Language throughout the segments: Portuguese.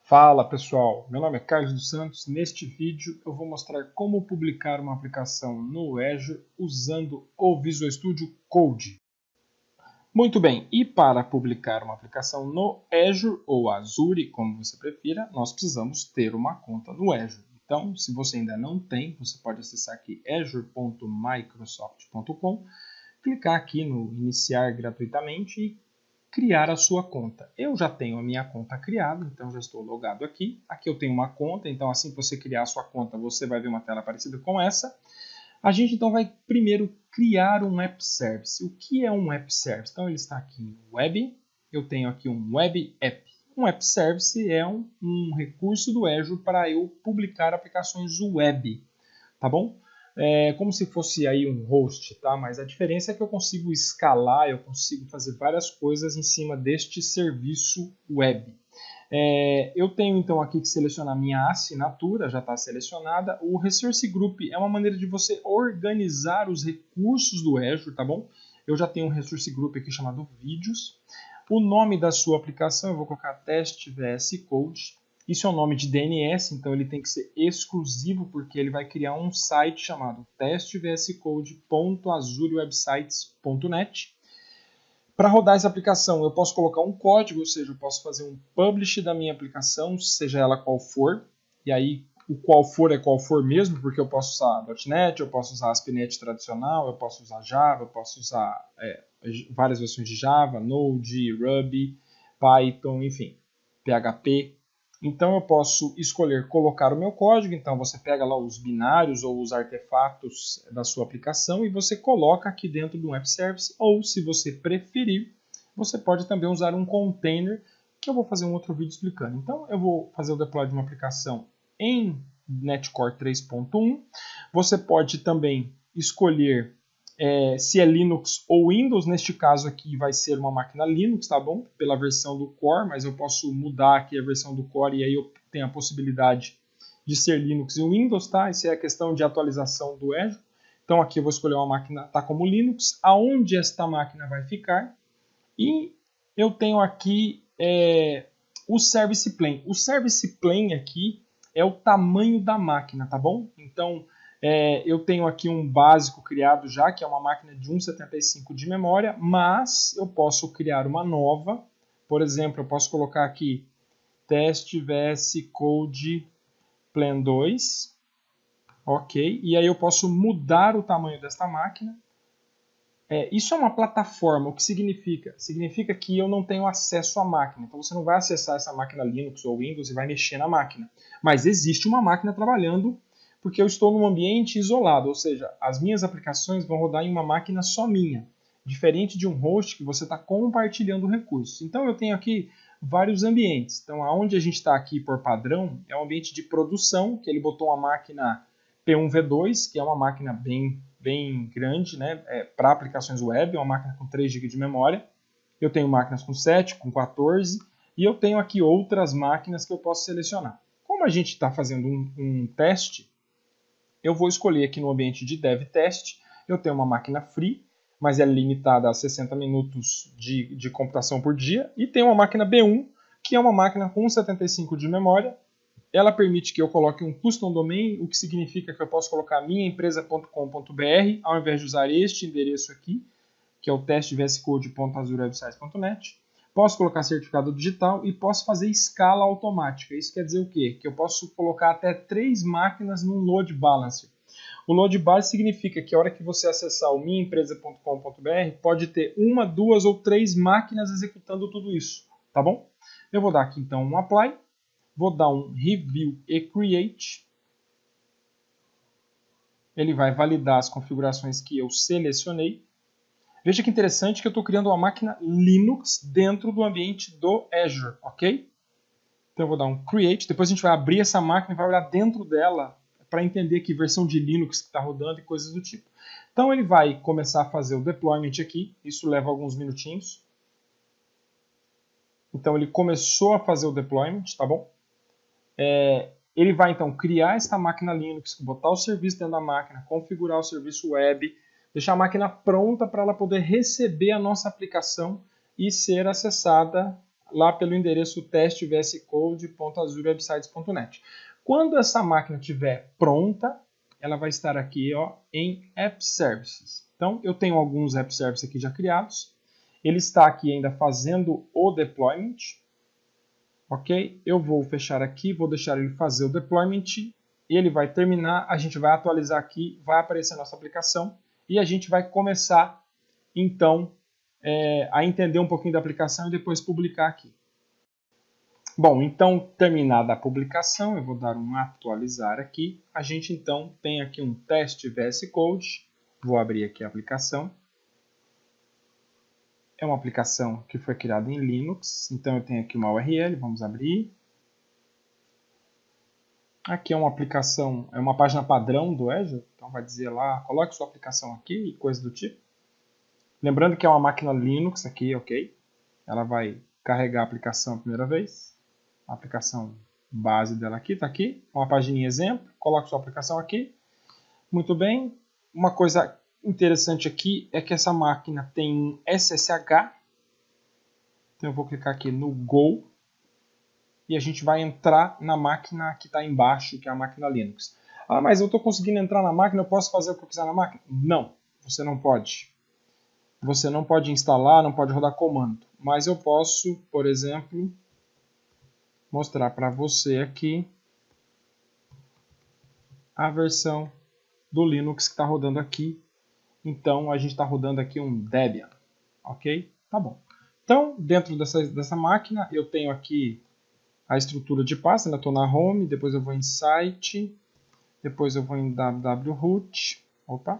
Fala pessoal, meu nome é Carlos dos Santos. Neste vídeo eu vou mostrar como publicar uma aplicação no Azure usando o Visual Studio Code. Muito bem, e para publicar uma aplicação no Azure ou Azure, como você prefira, nós precisamos ter uma conta no Azure. Então, se você ainda não tem, você pode acessar aqui azure.microsoft.com, clicar aqui no iniciar gratuitamente e criar a sua conta. Eu já tenho a minha conta criada, então já estou logado aqui. Aqui eu tenho uma conta, então assim que você criar a sua conta, você vai ver uma tela parecida com essa. A gente então vai primeiro criar um App Service. O que é um App Service? Então ele está aqui em Web, eu tenho aqui um Web App. Um App Service é um recurso do Azure para eu publicar aplicações web, tá bom? É como se fosse aí um host, tá? Mas a diferença é que eu consigo escalar, eu consigo fazer várias coisas em cima deste serviço web. Eu tenho então aqui que selecionar minha assinatura, já está selecionada. O Resource Group é uma maneira de você organizar os recursos do Azure, tá bom? Eu já tenho um Resource Group aqui chamado Vídeos. O nome da sua aplicação eu vou colocar Test VS Code. Isso é um nome de DNS, então ele tem que ser exclusivo, porque ele vai criar um site chamado testvscode.azurewebsites.net. Para rodar essa aplicação, eu posso colocar um código, ou seja, eu posso fazer um publish da minha aplicação, seja ela qual for, e aí o qual for é qual for mesmo, porque eu posso usar .NET, eu posso usar ASP.NET tradicional, eu posso usar Java, eu posso usar várias versões de Java, Node, Ruby, Python, enfim, PHP. Então eu posso escolher colocar o meu código, então você pega lá os binários ou os artefatos da sua aplicação e você coloca aqui dentro do App Service, ou se você preferir, você pode também usar um container, que eu vou fazer um outro vídeo explicando. Então eu vou fazer o deploy de uma aplicação em Netcore 3.1, você pode também escolher se é Linux ou Windows. Neste caso aqui vai ser uma máquina Linux, tá bom? Pela versão do Core, mas eu posso mudar aqui a versão do Core e aí eu tenho a possibilidade de ser Linux e Windows, tá? Isso é a questão de atualização do Azure. Então aqui eu vou escolher uma máquina, tá como Linux, aonde esta máquina vai ficar. E eu tenho aqui o Service Plane. O Service Plane aqui é o tamanho da máquina, tá bom? Então eu tenho aqui um básico criado já, que é uma máquina de 1,75 de memória, mas eu posso criar uma nova. Por exemplo, eu posso colocar aqui teste VS Code Plan 2, ok? E aí eu posso mudar o tamanho desta máquina. Isso é uma plataforma, o que significa? Significa que eu não tenho acesso à máquina, então você não vai acessar essa máquina Linux ou Windows e vai mexer na máquina. Mas existe uma máquina trabalhando, porque eu estou num ambiente isolado, ou seja, as minhas aplicações vão rodar em uma máquina só minha, diferente de um host que você está compartilhando recursos. Então eu tenho aqui vários ambientes. Então aonde a gente está aqui por padrão é um ambiente de produção, que ele botou uma máquina P1V2, que é uma máquina bem grande, né, para aplicações web, é uma máquina com 3 GB de memória. Eu tenho máquinas com 7, com 14, e eu tenho aqui outras máquinas que eu posso selecionar. Como a gente está fazendo um teste, eu vou escolher aqui no ambiente de Dev Test, eu tenho uma máquina free, mas é limitada a 60 minutos de computação por dia, e tem uma máquina B1, que é uma máquina com 75 de memória. Ela permite que eu coloque um custom domain, o que significa que eu posso colocar minhaempresa.com.br ao invés de usar este endereço aqui, que é o testvscode.azurewebsites.net. Posso colocar certificado digital e posso fazer escala automática. Isso quer dizer o quê? Que eu posso colocar até 3 máquinas num load balancer. O load balancer significa que a hora que você acessar o minhaempresa.com.br pode ter 1, 2 ou 3 máquinas executando tudo isso, tá bom? Eu vou dar aqui então um apply. Vou dar um Review e Create. Ele vai validar as configurações que eu selecionei. Veja que interessante que eu estou criando uma máquina Linux dentro do ambiente do Azure, ok? Então eu vou dar um Create. Depois a gente vai abrir essa máquina e vai olhar dentro dela para entender que versão de Linux que está rodando e coisas do tipo. Então ele vai começar a fazer o deployment aqui. Isso leva alguns minutinhos. Então ele começou a fazer o deployment, tá bom? Ele vai então criar esta máquina Linux, botar o serviço dentro da máquina, configurar o serviço web, deixar a máquina pronta para ela poder receber a nossa aplicação e ser acessada lá pelo endereço teste.vscode.azurewebsites.net. Quando essa máquina estiver pronta, ela vai estar aqui ó, em App Services. Então, eu tenho alguns App Services aqui já criados. Ele está aqui ainda fazendo o deployment. Ok? Eu vou fechar aqui, vou deixar ele fazer o deployment. Ele vai terminar, a gente vai atualizar aqui, vai aparecer a nossa aplicação e a gente vai começar, então, a entender um pouquinho da aplicação e depois publicar aqui. Bom, então, terminada a publicação, eu vou dar um atualizar aqui. A gente, então, tem aqui um teste VS Code. Vou abrir aqui a aplicação. É uma aplicação que foi criada em Linux. Então, eu tenho aqui uma URL, vamos abrir. Aqui é uma aplicação, é uma página padrão do Azure. Então, vai dizer lá, coloque sua aplicação aqui e coisa do tipo. Lembrando que é uma máquina Linux aqui, ok? Ela vai carregar a aplicação a primeira vez. A aplicação base dela aqui, está aqui. Uma pagininha exemplo. Coloque sua aplicação aqui. Muito bem. Uma coisa interessante aqui é que essa máquina tem SSH. Então eu vou clicar aqui no Go. E a gente vai entrar na máquina que está embaixo, que é a máquina Linux. Ah, mas eu estou conseguindo entrar na máquina, eu posso fazer o que eu quiser na máquina? Não, você não pode. Você não pode instalar, não pode rodar comando. Mas eu posso, por exemplo, mostrar para você aqui a versão do Linux que está rodando aqui. Então, a gente está rodando aqui um Debian. Ok? Tá bom. Então, dentro dessa máquina, eu tenho aqui a estrutura de pasta. Estou na Home, depois eu vou em Site, depois eu vou em www.root. Opa!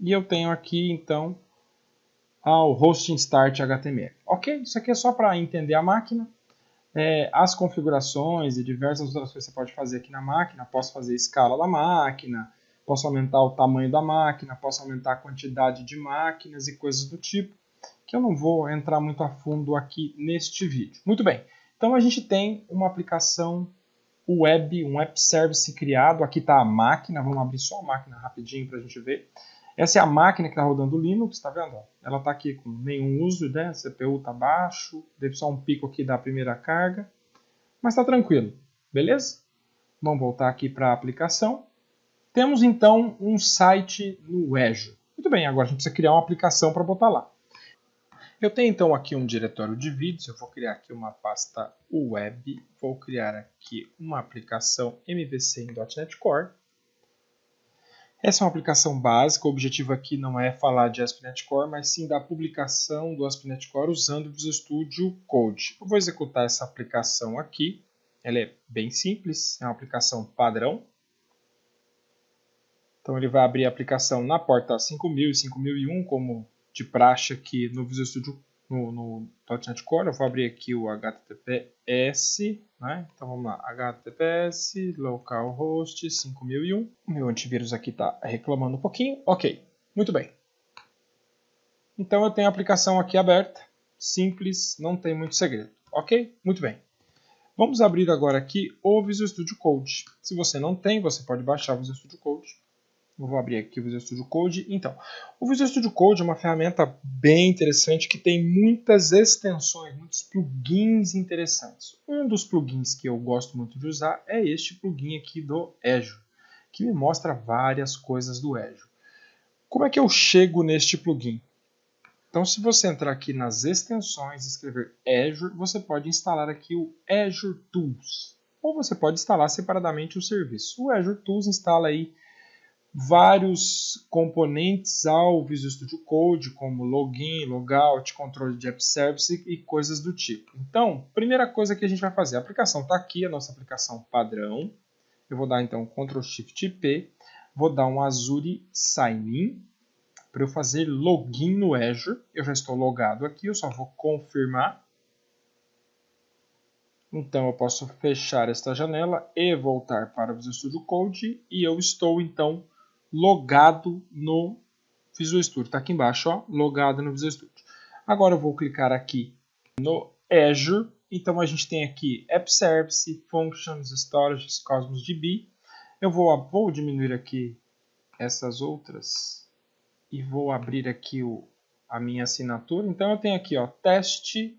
E eu tenho aqui, então, o Hosting Start HTML. Ok? Isso aqui é só para entender a máquina. As configurações e diversas outras coisas que você pode fazer aqui na máquina. Posso fazer escala da máquina, posso aumentar o tamanho da máquina, posso aumentar a quantidade de máquinas e coisas do tipo, que eu não vou entrar muito a fundo aqui neste vídeo. Muito bem, então a gente tem uma aplicação web, um app service criado. Aqui está a máquina, vamos abrir só a máquina rapidinho para a gente ver. Essa é a máquina que está rodando o Linux, está vendo? Ela está aqui com nenhum uso, né? A CPU está baixo, teve só um pico aqui da primeira carga, mas está tranquilo, beleza? Vamos voltar aqui para a aplicação. Temos então um site no Azure. Muito bem, agora a gente precisa criar uma aplicação para botar lá. Eu tenho então aqui um diretório de vídeos, eu vou criar aqui uma pasta web, vou criar aqui uma aplicação MVC em .NET Core. Essa é uma aplicação básica, o objetivo aqui não é falar de ASP.NET Core, mas sim da publicação do ASP.NET Core usando o Visual Studio Code. Eu vou executar essa aplicação aqui, ela é bem simples, é uma aplicação padrão. Então ele vai abrir a aplicação na porta 5000 e 5001, como de praxe aqui no Visual Studio, no .NET Core. Eu vou abrir aqui o HTTPS, né? Então vamos lá, HTTPS, localhost 5001. O meu antivírus aqui está reclamando um pouquinho. Ok, muito bem. Então eu tenho a aplicação aqui aberta, simples, não tem muito segredo. Ok? Muito bem. Vamos abrir agora aqui o Visual Studio Code. Se você não tem, você pode baixar o Visual Studio Code. Eu vou abrir aqui o Visual Studio Code. Então, o Visual Studio Code é uma ferramenta bem interessante que tem muitas extensões, muitos plugins interessantes. Um dos plugins que eu gosto muito de usar é este plugin aqui do Azure, que me mostra várias coisas do Azure. Como é que eu chego neste plugin? Então, se você entrar aqui nas extensões e escrever Azure, você pode instalar aqui o Azure Tools. Ou você pode instalar separadamente o serviço. O Azure Tools instala aí vários componentes ao Visual Studio Code, como login, logout, controle de app service e coisas do tipo. Então, primeira coisa que a gente vai fazer, a aplicação está aqui, a nossa aplicação padrão. Eu vou dar então Ctrl Shift P, vou dar um Azure Sign In, para eu fazer login no Azure. Eu já estou logado aqui, eu só vou confirmar. Então eu posso fechar esta janela e voltar para o Visual Studio Code e eu estou então logado no Visual Studio. Está aqui embaixo, ó, logado no Visual Studio. Agora eu vou clicar aqui no Azure. Então a gente tem aqui App Service, Functions, Storage, Cosmos DB. Eu vou diminuir aqui essas outras e vou abrir aqui a minha assinatura. Então eu tenho aqui, ó, teste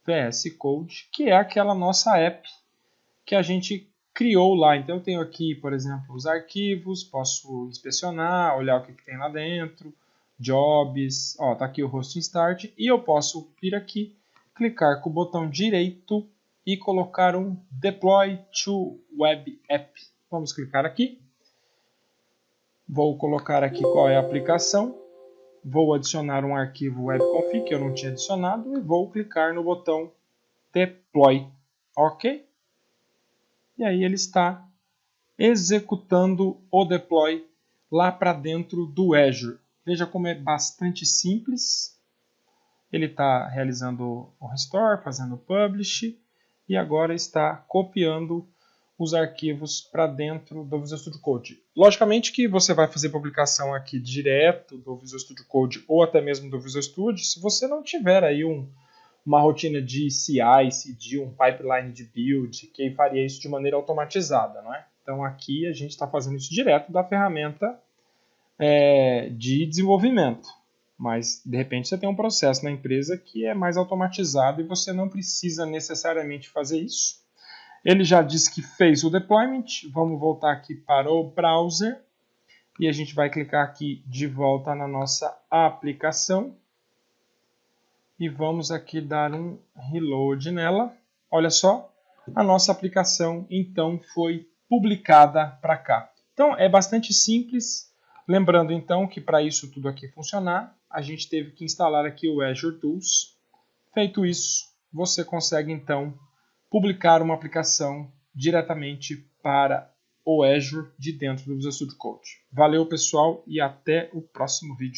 VS Code, que é aquela nossa app que a gente criou lá. Então eu tenho aqui, por exemplo, os arquivos, posso inspecionar, olhar o que tem lá dentro, jobs, ó, tá aqui o hosting start, e eu posso vir aqui, clicar com o botão direito e colocar um deploy to web app. Vamos clicar aqui. Vou colocar aqui qual é a aplicação. Vou adicionar um arquivo webconfig que eu não tinha adicionado e vou clicar no botão deploy. Ok? E aí ele está executando o deploy lá para dentro do Azure. Veja como é bastante simples. Ele está realizando o restore, fazendo o publish e agora está copiando os arquivos para dentro do Visual Studio Code. Logicamente que você vai fazer publicação aqui direto do Visual Studio Code ou até mesmo do Visual Studio se você não tiver aí uma rotina de CI, CD, um pipeline de build, que faria isso de maneira automatizada, não é? Então aqui a gente está fazendo isso direto da ferramenta de desenvolvimento. Mas de repente você tem um processo na empresa que é mais automatizado e você não precisa necessariamente fazer isso. Ele já disse que fez o deployment. Vamos voltar aqui para o browser e a gente vai clicar aqui de volta na nossa aplicação. E vamos aqui dar um reload nela. Olha só, a nossa aplicação então foi publicada para cá. Então é bastante simples. Lembrando então que para isso tudo aqui funcionar, a gente teve que instalar aqui o Azure Tools. Feito isso, você consegue então publicar uma aplicação diretamente para o Azure de dentro do Visual Studio Code. Valeu pessoal e até o próximo vídeo.